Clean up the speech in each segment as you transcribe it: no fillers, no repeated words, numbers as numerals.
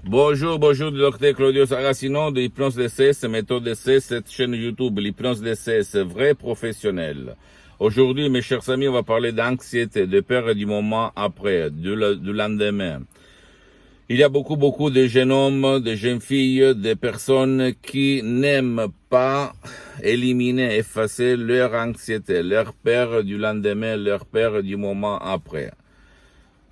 Bonjour, bonjour, docteur Claudio Saracino de l'hypnose DCS, méthode DCS, cette chaîne YouTube, l'hypnose DCS, vrai professionnel. Aujourd'hui, mes chers amis, on va parler d'anxiété, de peur et du moment après, du lendemain. Il y a beaucoup de jeunes hommes, de jeunes filles, de personnes qui n'aiment pas éliminer, effacer leur anxiété, leur peur du lendemain, leur peur du moment après.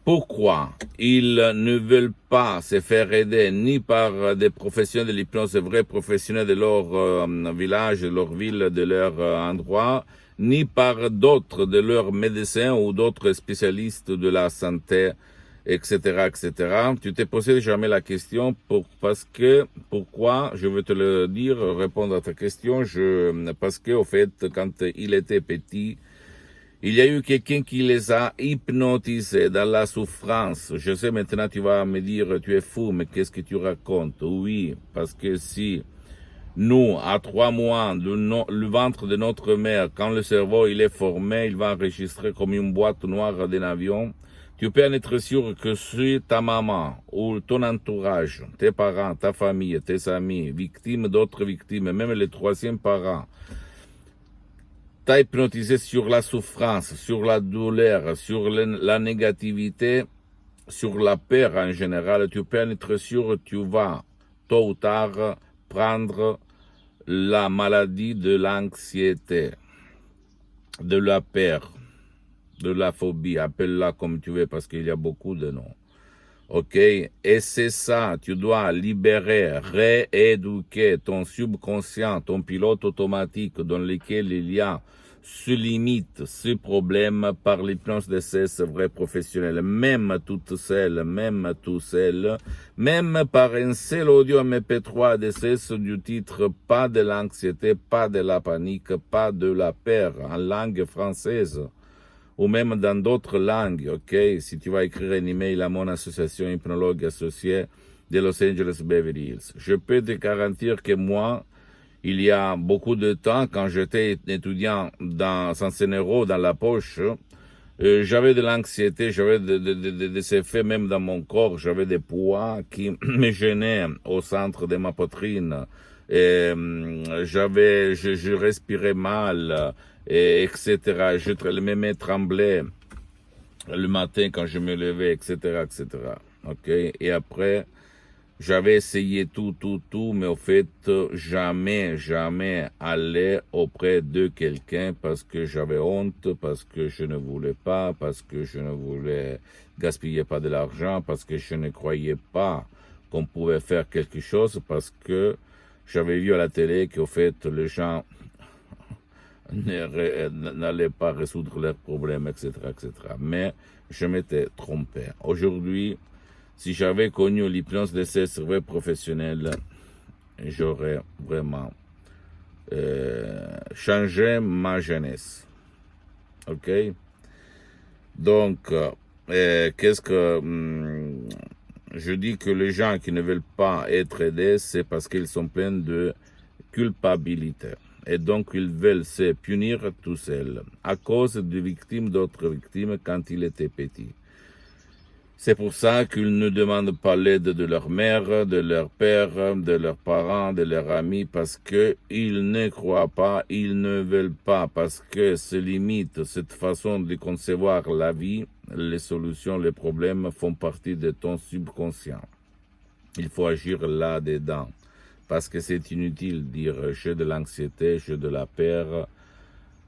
Pourquoi ils ne veulent pas se faire aider ni par des professionnels de l'hypnose, des vrais professionnels de leur village, de leur ville, de leur endroit, ni par d'autres de leurs médecins ou d'autres spécialistes de la santé, etc., etc. Tu t'es posé jamais la question pourquoi, je veux te le dire, répondre à ta question, parce que, au fait, quand il était petit, il y a eu quelqu'un qui les a hypnotisés dans la souffrance. Je sais maintenant, tu vas me dire, tu es fou, mais qu'est-ce que tu racontes? Oui, parce que si nous, à 3 mois, le ventre de notre mère, quand le cerveau il est formé, il va enregistrer comme une boîte noire d'un avion. Tu peux en être sûr que si ta maman ou ton entourage, tes parents, ta famille, tes amis, victimes d'autres victimes, même les troisièmes parents, t'as hypnotisé sur la souffrance, sur la douleur, sur la négativité, sur la peur en général, tu peux en être sûr, tu vas tôt ou tard prendre la maladie de l'anxiété, de la peur, de la phobie, appelle-la comme tu veux parce qu'il y a beaucoup de noms. Ok? Et c'est ça, tu dois libérer, rééduquer ton subconscient, ton pilote automatique dans lequel il y a ce limite, ce problème par l'hypnose de ces vrais professionnels, même toute seule, même tout seul, même par un seul audio MP3 de ces du titre, pas de l'anxiété, pas de la panique, pas de la peur, en langue française ou même dans d'autres langues, ok? Si tu vas écrire un email à mon association hypnologue associée de Los Angeles Beverly Hills. Je peux te garantir que moi, il y a beaucoup de temps, quand j'étais étudiant sans scénario dans la poche, j'avais de l'anxiété, j'avais des effets même dans mon corps, j'avais des poids qui me gênaient au centre de ma poitrine. Et je respirais mal, etc. Mes mains tremblaient le matin quand je me levais, etc., etc. Ok. Et après, j'avais essayé tout, mais au fait, jamais aller auprès de quelqu'un parce que j'avais honte, parce que je ne voulais pas, parce que je ne voulais gaspiller pas de l'argent, parce que je ne croyais pas qu'on pouvait faire quelque chose, parce que j'avais vu à la télé qu'au fait, les gens n'allaient pas résoudre leurs problèmes, etc., etc. Mais je m'étais trompé. Aujourd'hui, si j'avais connu l'hypnose de ces vrais professionnels, j'aurais vraiment changé ma jeunesse. Ok? Donc, qu'est-ce que je dis que les gens qui ne veulent pas être aidés, c'est parce qu'ils sont pleins de culpabilité. Et donc, ils veulent se punir tout seuls à cause de victimes d'autres victimes quand ils étaient petits. C'est pour ça qu'ils ne demandent pas l'aide de leur mère, de leur père, de leurs parents, de leurs amis, parce qu'ils ne croient pas, ils ne veulent pas, parce que ces limites, cette façon de concevoir la vie, les solutions, les problèmes font partie de ton subconscient. Il faut agir là-dedans, parce que c'est inutile de dire « j'ai de l'anxiété, j'ai de la peur »,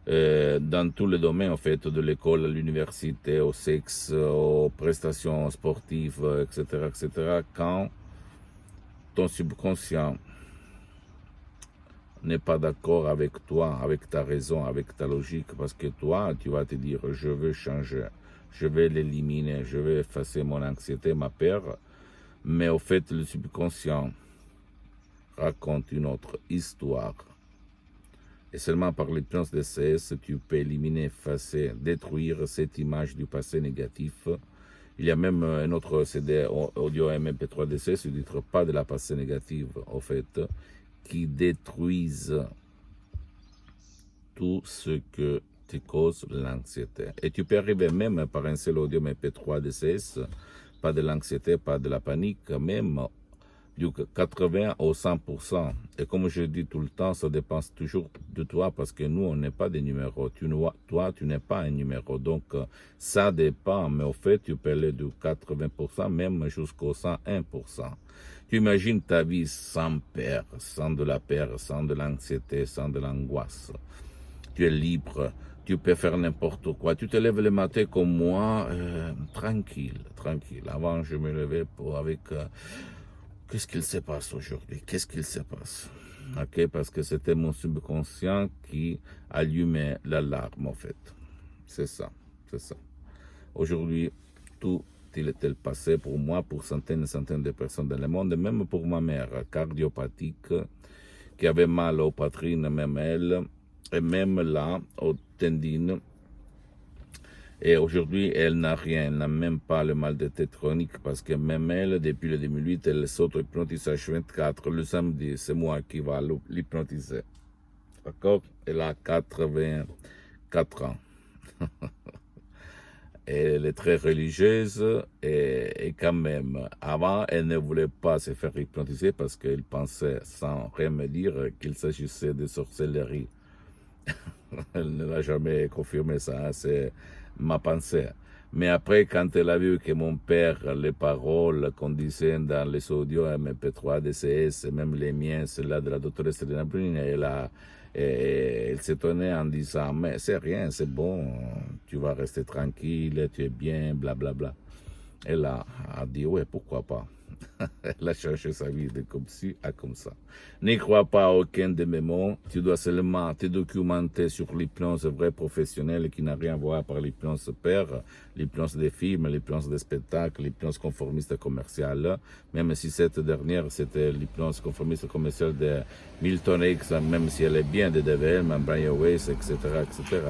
dans tous les domaines, en fait, de l'école, à l'université, au sexe, aux prestations sportives, etc., etc., quand ton subconscient n'est pas d'accord avec toi, avec ta raison, avec ta logique, parce que toi, tu vas te dire, je veux changer, je vais l'éliminer, je vais effacer mon anxiété, ma peur, mais au fait, le subconscient raconte une autre histoire. Et seulement par l'hypnose DCS, tu peux éliminer, effacer, détruire cette image du passé négatif. Il y a même un autre CD audio MP3 DCS, il ne dit pas de la passé négative, au fait, qui détruisent tout ce que te cause l'anxiété. Et tu peux arriver même par un seul audio MP3 DCS, pas de l'anxiété, pas de la panique, même du 80 au 100%. Et comme je dis tout le temps, ça dépend toujours de toi parce que nous, on n'est pas des numéros. Toi, tu n'es pas un numéro. Donc, ça dépend. Mais au fait, tu peux aller du 80%, même jusqu'au 101%. Tu imagines ta vie sans peur, sans de la peur, sans de l'anxiété, sans de l'angoisse. Tu es libre. Tu peux faire n'importe quoi. Tu te lèves le matin comme moi, tranquille. Avant, je me levais avec... qu'est-ce qu'il se passe aujourd'hui? Qu'est-ce qu'il se passe? Ok, parce que c'était mon subconscient qui allumait l'alarme, en fait. C'est ça. Aujourd'hui, tout il est passé pour moi, pour centaines et centaines de personnes dans le monde, et même pour ma mère, cardiopathique, qui avait mal aux poitrines, même elle, et même là, aux tendines. Et aujourd'hui, elle n'a rien, elle n'a même pas le mal de tête chronique parce que même elle, depuis le 2008, elle s'auto-hypnotisage 24 le samedi. C'est moi qui va l'hypnotiser. D'accord? Elle a 84 ans. Elle est très religieuse et quand même, avant, elle ne voulait pas se faire hypnotiser parce qu'elle pensait, sans rien me dire, qu'il s'agissait de sorcellerie. Elle ne l'a jamais confirmé ça, c'est ma pensée. Mais après, quand elle a vu que mon père, les paroles qu'on disait dans les audios MP3, DCS, même les miens, celles-là de la doctoresse Elena Bruni, elle s'étonnait en disant, mais c'est rien, c'est bon, tu vas rester tranquille, tu es bien, blablabla. Elle a dit, ouais, pourquoi pas. Elle a cherché sa vie de comme ci à comme ça. N'y crois pas à aucun de mes mots. Tu dois seulement te documenter sur l'hypnose vraie professionnelle qui n'a rien à voir par l'hypnose père, l'hypnose des films, l'hypnose des spectacles, l'hypnose conformiste commerciale. Même si cette dernière, c'était l'hypnose conformiste commerciale de Milton X, même si elle est bien de DVL, Brian Weiss, etc., etc.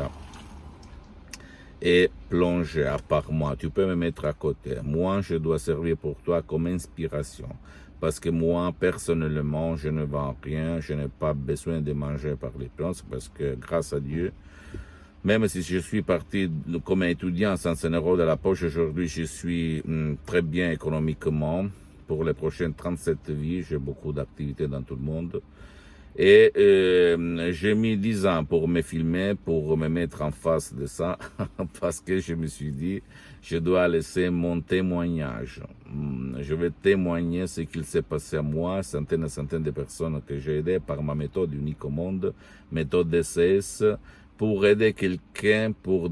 Et plonger à part moi. Tu peux me mettre à côté. Moi, je dois servir pour toi comme inspiration. Parce que moi, personnellement, je ne vends rien. Je n'ai pas besoin de manger par les plantes parce que grâce à Dieu, même si je suis parti comme étudiant sans 100 € de la poche, aujourd'hui, je suis très bien économiquement. Pour les prochaines 37 vies, j'ai beaucoup d'activités dans tout le monde. Et j'ai mis 10 ans pour me filmer, pour me mettre en face de ça, parce que je me suis dit, je dois laisser mon témoignage. Je vais témoigner ce qu'il s'est passé à moi, centaines et centaines de personnes que j'ai aidées par ma méthode unique au monde, méthode DCS, pour aider quelqu'un, pour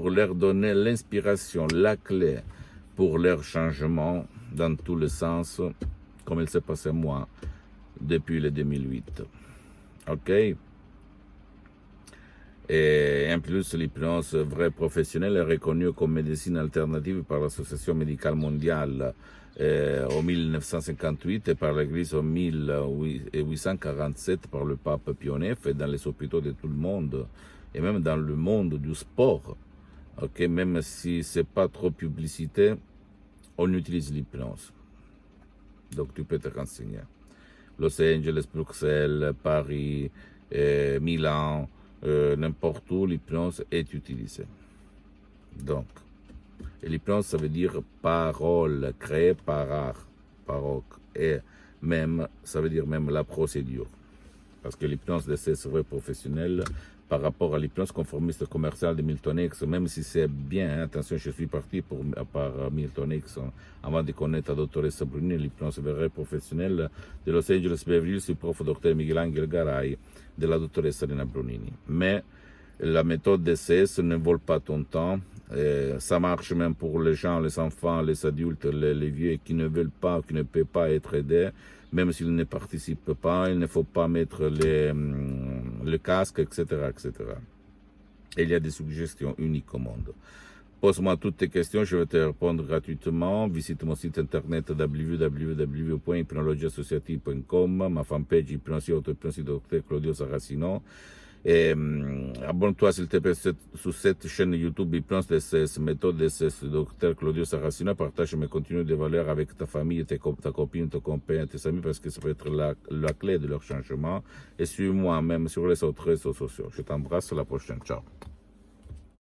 leur donner l'inspiration, la clé pour leur changement dans tous les sens, comme il s'est passé à moi depuis le 2008. OK? Et en plus, l'hypnose vraie professionnelle est reconnue comme médecine alternative par l'Association médicale mondiale en 1958 et par l'Église en 1847 par le pape Pie IX et dans les hôpitaux de tout le monde et même dans le monde du sport. OK? Même si c'est pas trop publicité, on utilise l'hypnose. Donc tu peux te renseigner. Los Angeles, Bruxelles, Paris, Milan, n'importe où, l'hypnose est utilisée. Donc, l'hypnose, ça veut dire parole, créée par art, paroque, et même, ça veut dire même la procédure. Parce que l'hypnose de ces vrais professionnels, par rapport à l'hypnose conformiste commerciale de Milton X, même si c'est bien, hein, attention, je suis parti par Milton X, avant de connaître la doctoresse Bruni, l'hypnose vraie professionnelle de Los Angeles Beverly Hills, du prof Dr Miguel Angel Garay, de la doctoresse Elena Brunini. Mais la méthode DCS ne vole pas ton temps, ça marche même pour les gens, les enfants, les adultes, les vieux qui ne veulent pas, qui ne peuvent pas être aidés. Même s'ils ne participent pas, il ne faut pas mettre le casque, etc., etc. Et il y a des suggestions uniques au monde. Pose-moi toutes tes questions, je vais te répondre gratuitement. Visite mon site internet www.hypnologieassociative.com, ma fanpage Hypnosie Auto-Hypnosie Dr Claudio Saracino. Et abonne-toi s'il te plaît sur cette chaîne YouTube Hypnose DCS, méthode DCS, Dr Claudio Saracino. Partage mes contenus de valeur avec ta famille, ta copine, ton copain, tes amis, parce que ça peut être la clé de leur changement. Et suis-moi même sur les autres réseaux sociaux. Je t'embrasse, à la prochaine. Ciao.